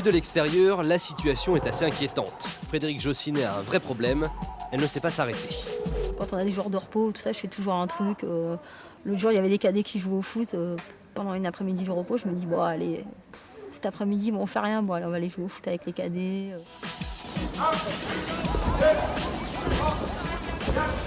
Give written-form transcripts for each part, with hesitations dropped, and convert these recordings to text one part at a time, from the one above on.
de l'extérieur, la situation est assez inquiétante. Frédérique Jossinet a un vrai problème, elle ne sait pas s'arrêter. Quand on a des jours de repos, tout ça, je fais toujours un truc. L'autre jour, il y avait des cadets qui jouaient au foot. Pendant une après-midi de repos, je me dis, bon, allez, cet après-midi, bon, on fait rien. Bon, allez, on va aller jouer au foot avec les cadets.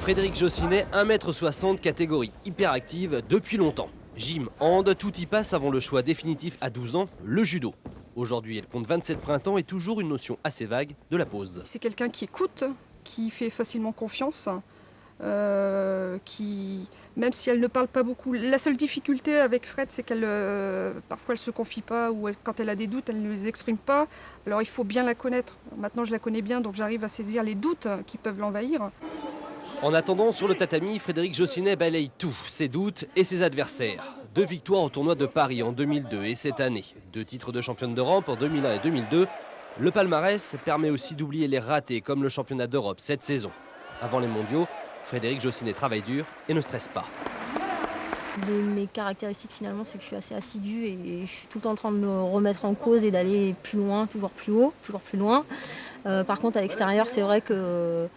Frédérique Jossinet, 1m60, catégorie hyperactive depuis longtemps. Gym, hand, tout y passe avant le choix définitif à 12 ans, le judo. Aujourd'hui, elle compte 27 printemps et toujours une notion assez vague de la pause. C'est quelqu'un qui écoute, qui fait facilement confiance, qui, même si elle ne parle pas beaucoup, la seule difficulté avec Fred, c'est qu'elle parfois elle se confie pas ou quand elle a des doutes, elle ne les exprime pas. Alors il faut bien la connaître. Maintenant je la connais bien, donc j'arrive à saisir les doutes qui peuvent l'envahir. En attendant, sur le tatami, Frédérique Jossinet balaye tout, ses doutes et ses adversaires. 2 victoires au tournoi de Paris en 2002 et cette année. 2 titres de championne d'Europe en 2001 et 2002. Le palmarès permet aussi d'oublier les ratés comme le championnat d'Europe cette saison. Avant les mondiaux, Frédérique Jossinet travaille dur et ne stresse pas. De mes caractéristiques, finalement, c'est que je suis assez assidue et je suis tout le temps en train de me remettre en cause et d'aller plus loin, toujours plus haut, toujours plus loin. Par contre, à l'extérieur, c'est vrai que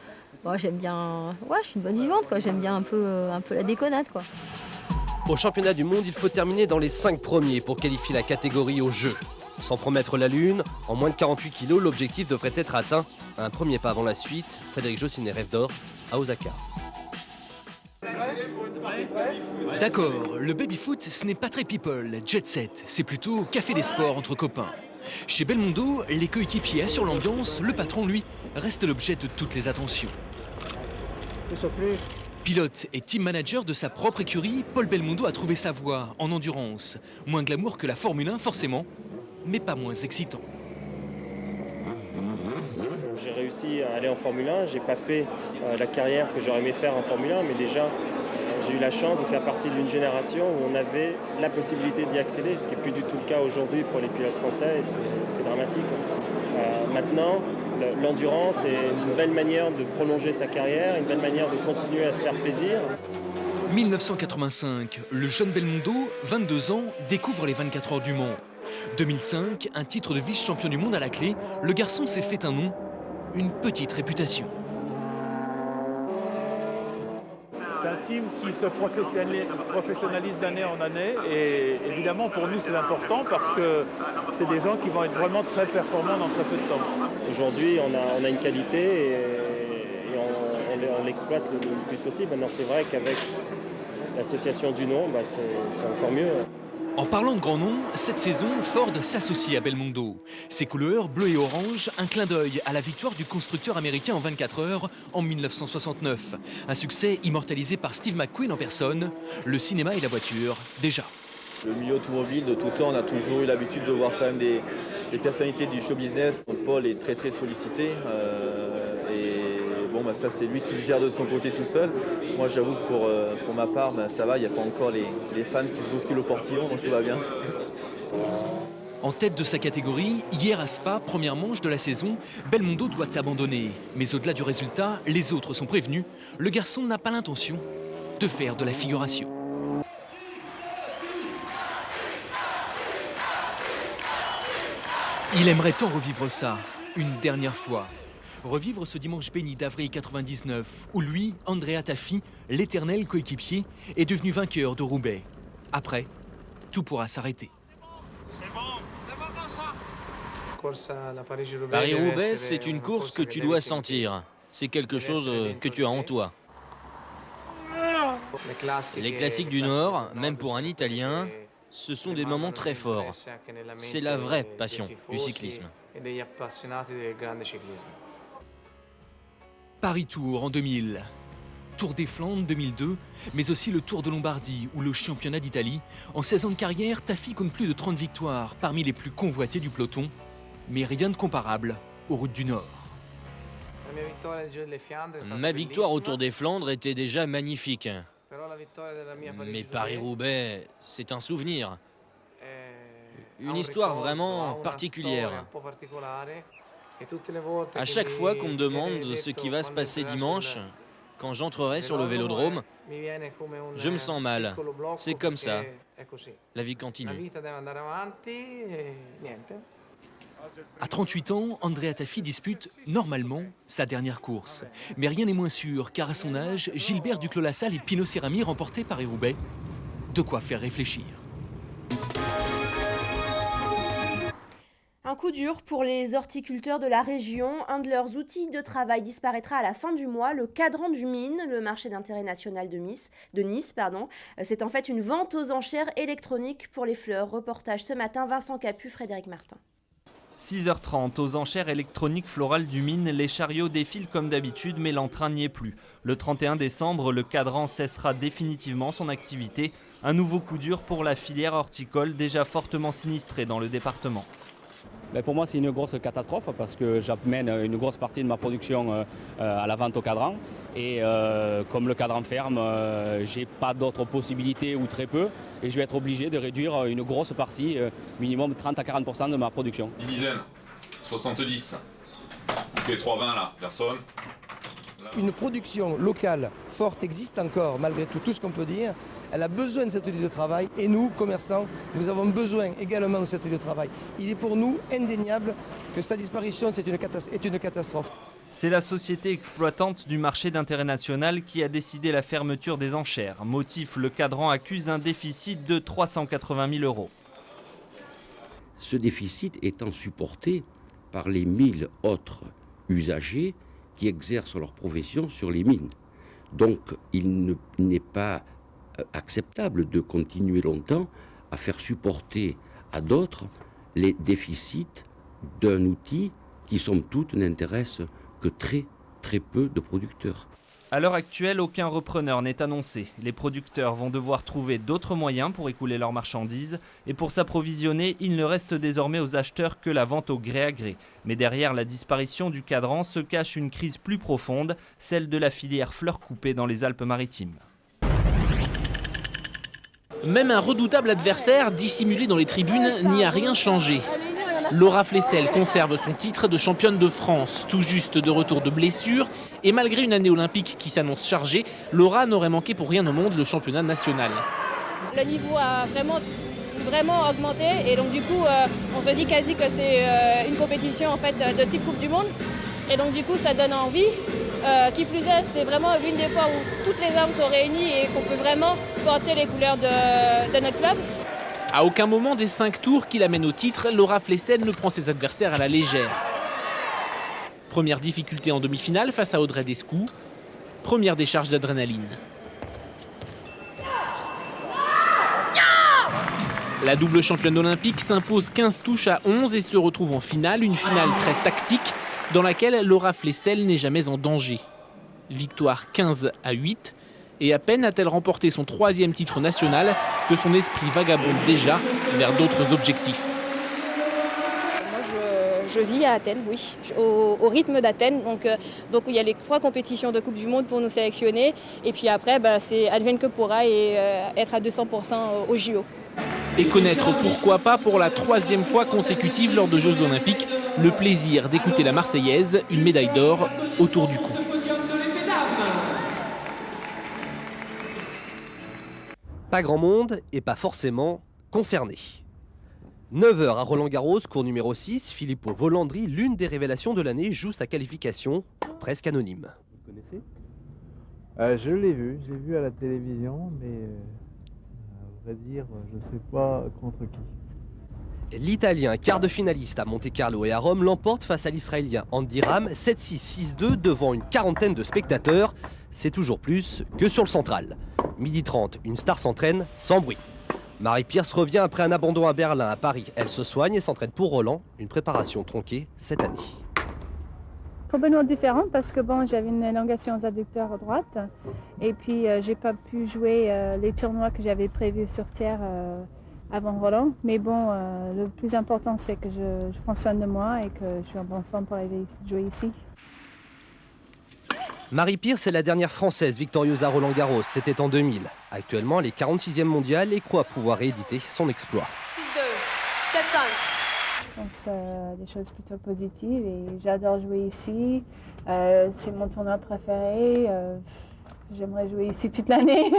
j'aime bien. Ouais, je suis une bonne vivante, quoi. J'aime bien un peu la déconnade, quoi. Au championnat du monde, il faut terminer dans les 5 premiers pour qualifier la catégorie au jeu. Sans promettre la lune, en moins de 48 kilos, l'objectif devrait être atteint. Un premier pas avant la suite, Frédérique Jossinet rêve d'or à Osaka. D'accord, le baby-foot, ce n'est pas très people, jet set, c'est plutôt café des sports entre copains. Chez Belmondo, les coéquipiers assurent l'ambiance, le patron, lui, reste l'objet de toutes les attentions. Pilote et team manager de sa propre écurie, Paul Belmondo a trouvé sa voie en endurance. Moins glamour que la Formule 1, forcément, mais pas moins excitant. J'ai réussi à aller en Formule 1, j'ai pas fait la carrière que j'aurais aimé faire en Formule 1, mais déjà j'ai eu la chance de faire partie d'une génération où on avait la possibilité d'y accéder, ce qui n'est plus du tout le cas aujourd'hui pour les pilotes français, et c'est dramatique. Maintenant, l'endurance est une belle manière de prolonger sa carrière, une belle manière de continuer à se faire plaisir. 1985, le jeune Belmondo, 22 ans, découvre les 24 heures du Mans. 2005, un titre de vice-champion du monde à la clé, le garçon s'est fait un nom, une petite réputation. C'est un team qui se professionnalise d'année en année et évidemment pour nous c'est important parce que c'est des gens qui vont être vraiment très performants dans très peu de temps. Aujourd'hui on a une qualité et on l'exploite le plus possible. Maintenant c'est vrai qu'avec l'association du nom, c'est encore mieux. En parlant de grands noms, cette saison, Ford s'associe à Belmondo. Ses couleurs, bleu et orange, un clin d'œil à la victoire du constructeur américain en 24 heures en 1969. Un succès immortalisé par Steve McQueen en personne, le cinéma et la voiture, déjà. Le milieu automobile, de tout temps, on a toujours eu l'habitude de voir quand même des personnalités du show business. Paul est très sollicité. Ça c'est lui qui le gère de son côté tout seul. Moi j'avoue que pour ma part, ça va, il n'y a pas encore les fans qui se bousculent au portillon, donc tout va bien. En tête de sa catégorie, hier à Spa, première manche de la saison, Belmondo doit abandonner. Mais au-delà du résultat, les autres sont prévenus. Le garçon n'a pas l'intention de faire de la figuration. Il aimerait tant revivre ça, une dernière fois. Revivre ce dimanche béni d'avril 99, où lui, Andrea Tafi, l'éternel coéquipier, est devenu vainqueur de Roubaix. Après, tout pourra s'arrêter. Paris-Roubaix, c'est une course que tu dois sentir. C'est quelque chose que tu as en toi. Les classiques du Nord, même pour un Italien, ce sont des moments très forts. C'est la vraie passion du cyclisme. Paris-Tour en 2000, Tour des Flandres 2002, mais aussi le Tour de Lombardie ou le championnat d'Italie. En 16 ans de carrière, Tafi compte plus de 30 victoires parmi les plus convoités du peloton, mais rien de comparable aux routes du Nord. Ma victoire au Tour des Flandres était déjà magnifique. Mais Paris-Roubaix, c'est un souvenir. Une histoire vraiment particulière. À chaque fois qu'on me demande ce qui va se passer dimanche, quand j'entrerai sur le vélodrome, je me sens mal. C'est comme ça. La vie continue. À 38 ans, Andrea Taffi dispute normalement sa dernière course. Mais rien n'est moins sûr, car à son âge, Gilbert Duclos-Lassalle et Pino Cerami remportés Paris-Roubaix. De quoi faire réfléchir. Un coup dur pour les horticulteurs de la région. Un de leurs outils de travail disparaîtra à la fin du mois, le cadran du Mine, le marché d'intérêt national de Nice. C'est en fait une vente aux enchères électroniques pour les fleurs. Reportage ce matin, Vincent Capu, Frédéric Martin. 6h30, aux enchères électroniques florales du Mine, les chariots défilent comme d'habitude, mais l'entrain n'y est plus. Le 31 décembre, le cadran cessera définitivement son activité. Un nouveau coup dur pour la filière horticole, déjà fortement sinistrée dans le département. Pour moi, c'est une grosse catastrophe parce que j'amène une grosse partie de ma production à la vente au cadran. Et comme le cadran ferme, je n'ai pas d'autres possibilités ou très peu. Et je vais être obligé de réduire une grosse partie, minimum 30 à 40% de ma production. Une dizaine, 70. Les 3,20 là, personne. Une production locale forte existe encore, malgré tout ce qu'on peut dire. Elle a besoin de cet lieu de travail et nous, commerçants, nous avons besoin également de cet lieu de travail. Il est pour nous indéniable que sa disparition est une catastrophe. C'est la société exploitante du marché d'intérêt national qui a décidé la fermeture des enchères. Motif, le cadran accuse un déficit de 380 000 €. Ce déficit étant supporté par les 1000 autres usagers qui exercent leur profession sur les mines. Donc il n'est pas acceptable de continuer longtemps à faire supporter à d'autres les déficits d'un outil qui, somme toute, n'intéresse que très peu de producteurs. À l'heure actuelle, aucun repreneur n'est annoncé. Les producteurs vont devoir trouver d'autres moyens pour écouler leurs marchandises. Et pour s'approvisionner, il ne reste désormais aux acheteurs que la vente au gré à gré. Mais derrière la disparition du cadran se cache une crise plus profonde, celle de la filière fleurs coupées dans les Alpes-Maritimes. Même un redoutable adversaire dissimulé dans les tribunes n'y a rien changé. Laura Flessel conserve son titre de championne de France, tout juste de retour de blessure. Et malgré une année olympique qui s'annonce chargée, Laura n'aurait manqué pour rien au monde le championnat national. Le niveau a vraiment augmenté et donc du coup on se dit quasi que c'est une compétition en fait de type Coupe du Monde. Et donc du coup ça donne envie. Qui plus est, c'est vraiment l'une des fois où toutes les armes sont réunies et qu'on peut vraiment porter les couleurs de notre club. À aucun moment des 5 tours qui l'amènent au titre, Laura Flessel ne prend ses adversaires à la légère. Première difficulté en demi-finale face à Audrey Descou. Première décharge d'adrénaline. La double championne olympique s'impose 15 touches à 11 et se retrouve en finale, une finale très tactique dans laquelle Laura Flessel n'est jamais en danger. Victoire 15-8 et à peine a-t-elle remporté son 3e titre national que son esprit vagabonde déjà vers d'autres objectifs. Je vis à Athènes, oui, au rythme d'Athènes. Donc il y a les 3 compétitions de Coupe du Monde pour nous sélectionner. Et puis après, c'est advienne que pourra et être à 200% au JO. Et connaître pourquoi pas pour la 3e fois consécutive lors de Jeux Olympiques, le plaisir d'écouter la Marseillaise, une médaille d'or autour du cou. Pas grand monde et pas forcément concerné. 9h à Roland-Garros, cours numéro 6, Filippo Volandri, l'une des révélations de l'année, joue sa qualification presque anonyme. Vous connaissez Je l'ai vu à la télévision, mais à vrai dire, je ne sais pas contre qui. L'Italien, quart de finaliste à Monte-Carlo et à Rome, l'emporte face à l'Israélien Andy Ram, 7-6, 6-2 devant une quarantaine de spectateurs. C'est toujours plus que sur le central. 12h30, une star s'entraîne sans bruit. Marie Pierce revient après un abandon à Berlin. À Paris, elle se soigne et s'entraîne pour Roland, une préparation tronquée cette année. Complètement différent parce que j'avais une élongation aux adducteurs droite et puis j'ai pas pu jouer les tournois que j'avais prévus sur terre avant Roland. Mais le plus important c'est que je prends soin de moi et que je suis en bonne forme pour aller jouer ici. Marie Pierce est la dernière Française victorieuse à Roland-Garros, c'était en 2000. Actuellement, elle est 46e mondiale et croit pouvoir rééditer son exploit. 6-2, 7-5. Je pense des choses plutôt positives et j'adore jouer ici. C'est mon tournoi préféré. J'aimerais jouer ici toute l'année.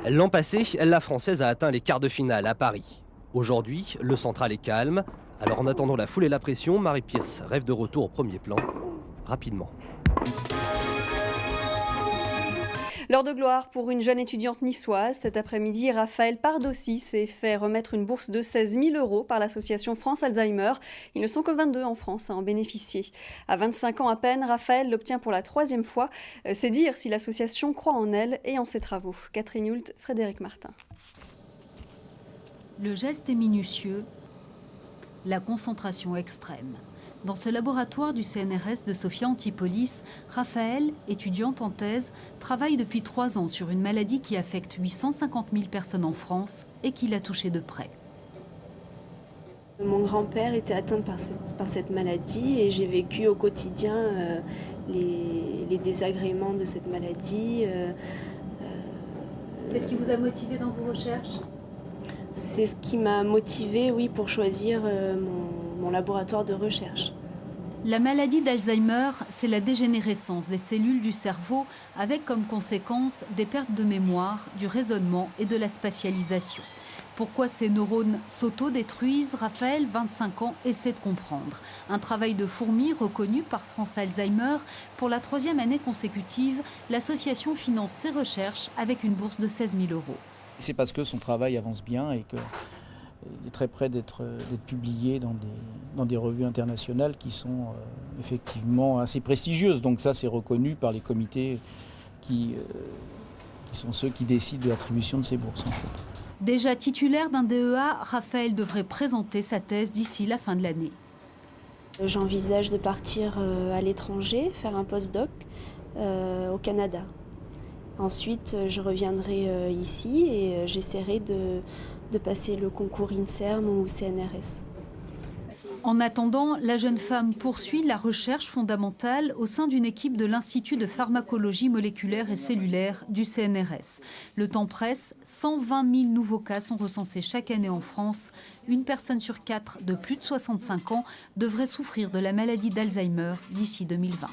L'an passé, la Française a atteint les quarts de finale à Paris. Aujourd'hui, le central est calme. Alors en attendant la foule et la pression, Marie Pierce rêve de retour au premier plan, rapidement. L'heure de gloire pour une jeune étudiante niçoise. Cet après-midi, Raphaël Pardossi s'est fait remettre une bourse de 16 000 € par l'association France Alzheimer. Ils ne sont que 22 en France à en bénéficier. À 25 ans à peine, Raphaël l'obtient pour la 3e fois. C'est dire si l'association croit en elle et en ses travaux. Catherine Hult, Frédéric Martin. Le geste est minutieux, la concentration extrême. Dans ce laboratoire du CNRS de Sophia Antipolis, Raphaël, étudiante en thèse, travaille depuis 3 ans sur une maladie qui affecte 850 000 personnes en France et qui l'a touchée de près. Mon grand-père était atteint par cette maladie et j'ai vécu au quotidien les désagréments de cette maladie. Qu'est-ce qui vous a motivé dans vos recherches ? C'est ce qui m'a motivé, oui, pour choisir mon laboratoire de recherche. La maladie d'Alzheimer, c'est la dégénérescence des cellules du cerveau avec comme conséquence des pertes de mémoire, du raisonnement et de la spatialisation. Pourquoi ces neurones s'auto-détruisent, Raphaël, 25 ans, essaie de comprendre. Un travail de fourmi reconnu par France Alzheimer. Pour la 3e année consécutive, l'association finance ses recherches avec une bourse de 16 000 €. C'est parce que son travail avance bien et qu'il est très près d'être publié dans des revues internationales qui sont effectivement assez prestigieuses. Donc ça, c'est reconnu par les comités qui sont ceux qui décident de l'attribution de ces bourses, en fait. Déjà titulaire d'un DEA, Raphaël devrait présenter sa thèse d'ici la fin de l'année. J'envisage de partir à l'étranger, faire un postdoc au Canada. Ensuite, je reviendrai ici et j'essaierai de passer le concours INSERM ou CNRS. En attendant, la jeune femme poursuit la recherche fondamentale au sein d'une équipe de l'Institut de pharmacologie moléculaire et cellulaire du CNRS. Le temps presse, 120 000 nouveaux cas sont recensés chaque année en France. Une personne sur 4 de plus de 65 ans devrait souffrir de la maladie d'Alzheimer d'ici 2020.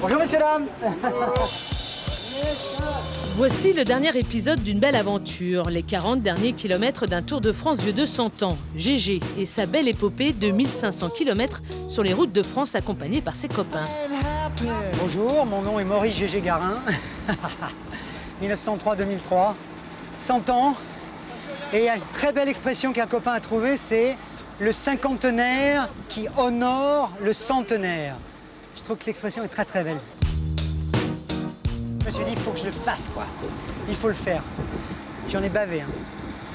Bonjour messieurs, dames. Voici le dernier épisode d'une belle aventure, les 40 derniers kilomètres d'un Tour de France vieux de 100 ans. Gégé et sa belle épopée de 1500 km sur les routes de France accompagné par ses copains. Bonjour, mon nom est Maurice Gégé Garin, 1903-2003, 100 ans. Et il y a une très belle expression qu'un copain a trouvée, c'est le cinquantenaire qui honore le centenaire. Je trouve que l'expression est très très belle. Je me suis dit, il faut que je le fasse, quoi. Il faut le faire. J'en ai bavé, hein.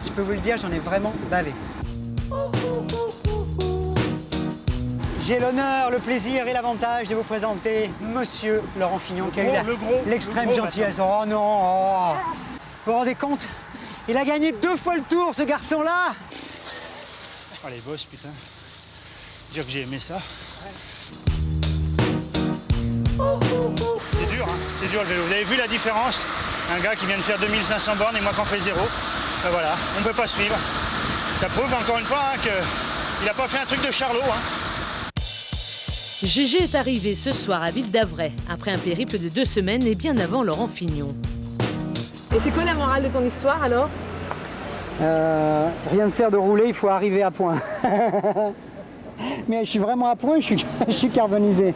Je peux vous le dire, j'en ai vraiment bavé. J'ai l'honneur, le plaisir et l'avantage de vous présenter Monsieur Laurent Fignon, qui a eu l'extrême gentillesse. Oh non, oh. Vous vous rendez compte? Il a gagné 2 fois le Tour, ce garçon-là. Oh, les bosses, putain. Dire que j'ai aimé ça. C'est dur, hein, c'est dur le vélo. Vous avez vu la différence? Un gars qui vient de faire 2500 bornes et moi qui en fais 0. Ben voilà, on ne peut pas suivre. Ça prouve encore une fois hein, qu'il n'a pas fait un truc de Charlot. Hein. Gégé est arrivé ce soir à Ville d'Avray, après un périple de 2 semaines et bien avant Laurent Fignon. Et c'est quoi la morale de ton histoire alors? Rien ne sert de rouler, il faut arriver à point. Mais je suis vraiment à point, je suis carbonisé.